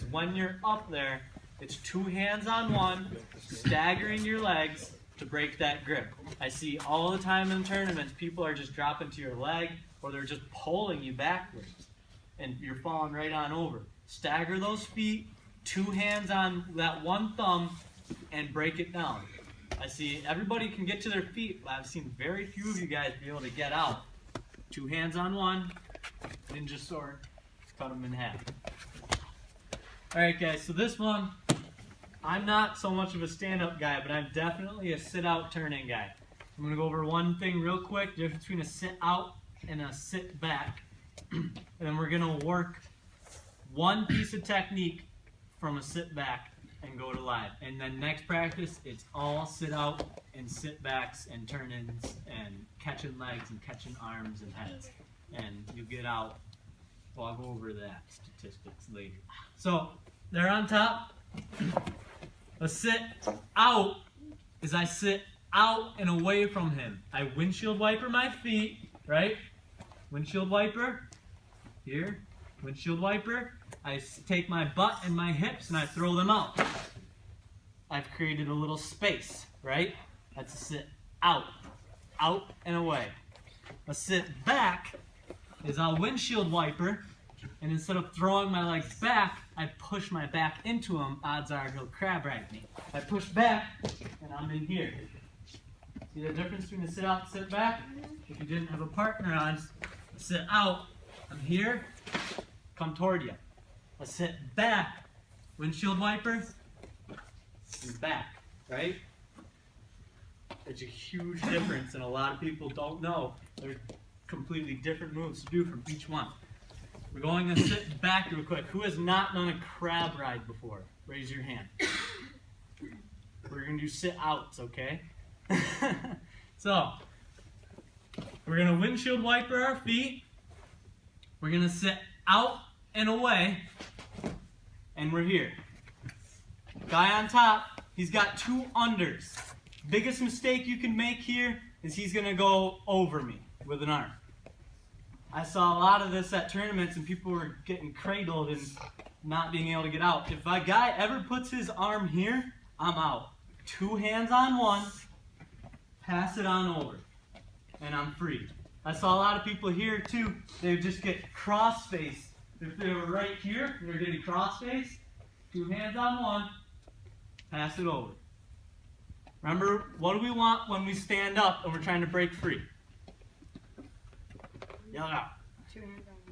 is when you're up there, it's 2 hands on one, staggering your legs to break that grip. I see all the time in tournaments, people are just dropping to your leg or they're just pulling you backwards and you're falling right on over. Stagger those feet, 2 hands on that one thumb, and break it down. I see everybody can get to their feet, but I've seen very few of you guys be able to get out. 2 hands on one, ninja sword, cut them in half. Alright guys, so this one, I'm not so much of a stand-up guy, but I'm definitely a sit-out turning guy. I'm going to go over one thing real quick, the difference between a sit-out and a sit-back. And then we're going to work one piece of technique from a sit-back and go to live. And then next practice, it's all sit-out and sit-backs and turn-ins and catching legs and catching arms and heads. And you get out. Well, I'll go over that statistics later. So, they're on top. A sit out is I sit out and away from him. I windshield wiper my feet, right? Windshield wiper, here, windshield wiper. I take my butt and my hips and I throw them out. I've created a little space, right? That's a sit out, out and away. A sit back is I'll windshield wiper, and instead of throwing my legs back, I push my back into him. Odds are he'll crab rag me. I push back, and I'm in here. See the difference between a sit out and sit back? If you didn't have a partner on, a sit out, I'm here, come toward you. A sit back, windshield wiper, and back, right? It's a huge difference, and a lot of people don't know. There's completely different moves to do from each one. We're going to sit back real quick. Who has not done a crab ride before? Raise your hand. We're going to do sit outs, okay? So, we're going to windshield wiper our feet. We're going to sit out and away. And we're here. Guy on top, he's got 2 unders. Biggest mistake you can make here is he's going to go over me with an arm. I saw a lot of this at tournaments and people were getting cradled and not being able to get out. If a guy ever puts his arm here, I'm out. 2 hands on one, pass it on over, and I'm free. I saw a lot of people here too, they would just get cross-faced. If they were right here, they're getting cross-faced, 2 hands on one, pass it over. Remember, what do we want when we stand up and we're trying to break free? Yell it out.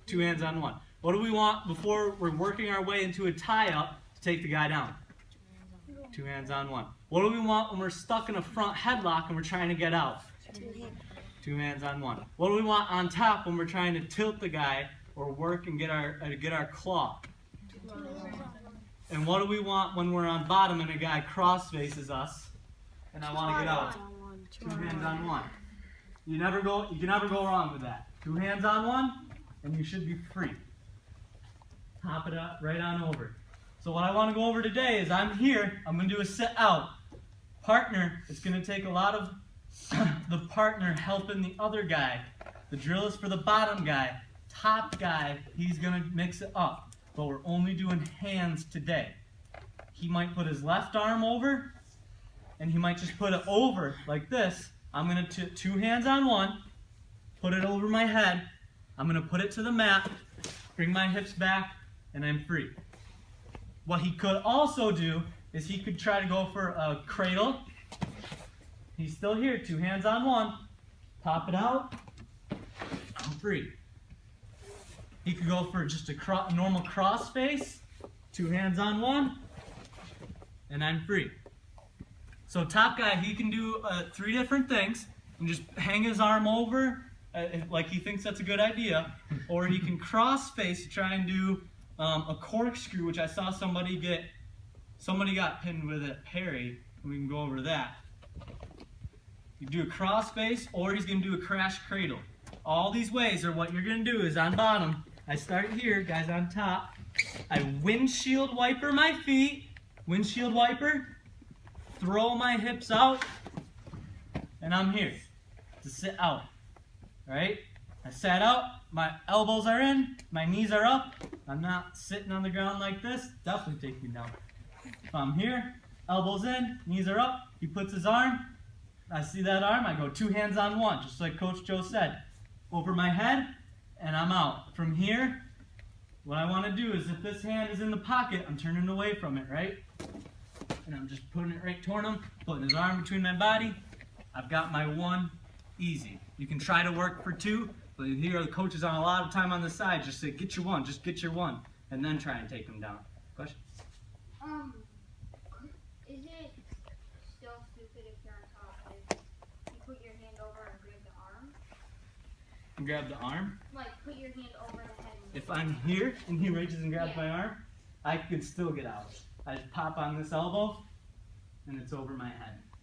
2 hands on one. What do we want before we're working our way into a tie-up to take the guy down? 2 hands on one. What do we want when we're stuck in a front headlock and we're trying to get out? 2 hands on one. What do we want on top when we're trying to tilt the guy or work and get our claw? And what do we want when we're on bottom and a guy cross faces us and I want to get out? 2 hands on one. You can never go wrong with that. 2 hands on one, and you should be free. Hop it up right on over. So what I want to go over today is I'm here, I'm going to do a sit out. Partner, it's going to take a lot of the partner helping the other guy. The drill is for the bottom guy. Top guy, he's going to mix it up. But we're only doing hands today. He might put his left arm over, and he might just put it over like this. I'm going to 2 hands on one. Put it over my head. I'm going to put it to the mat, bring my hips back, and I'm free. What he could also do is he could try to go for a cradle. He's still here, 2 hands on one. Pop it out. I'm free. He could go for just a normal cross face, 2 hands on one, and I'm free. So top guy, he can do 3 different things and just hang his arm over like he thinks that's a good idea, or he can cross face, try and do a corkscrew, which I saw somebody got pinned with a parry, and we can go over that. You do a cross face, or he's going to do a crash cradle. All these ways are what you're going to do is on bottom. I start here, guys on top. I windshield wiper my feet, windshield wiper, throw my hips out, and I'm here to sit out. Right? I sat out, my elbows are in, my knees are up, I'm not sitting on the ground like this, definitely take me down. If I'm here, elbows in, knees are up, he puts his arm, I see that arm, I go 2 hands on 1, just like Coach Joe said. Over my head, and I'm out. From here, what I want to do is if this hand is in the pocket, I'm turning away from it, right? And I'm just putting it right toward him, putting his arm between my body. I've got my 1, easy. You can try to work for 2, but here the coach is on a lot of time on the side. Just say, get your 1, just get your 1, and then try and take him down. Question? Is it still stupid if you're on top? Like, you put your hand over and grab the arm? And grab the arm? Like, put your hand over the head. If I'm here and he reaches and grabs my arm, I can still get out. I just pop on this elbow, and it's over my head.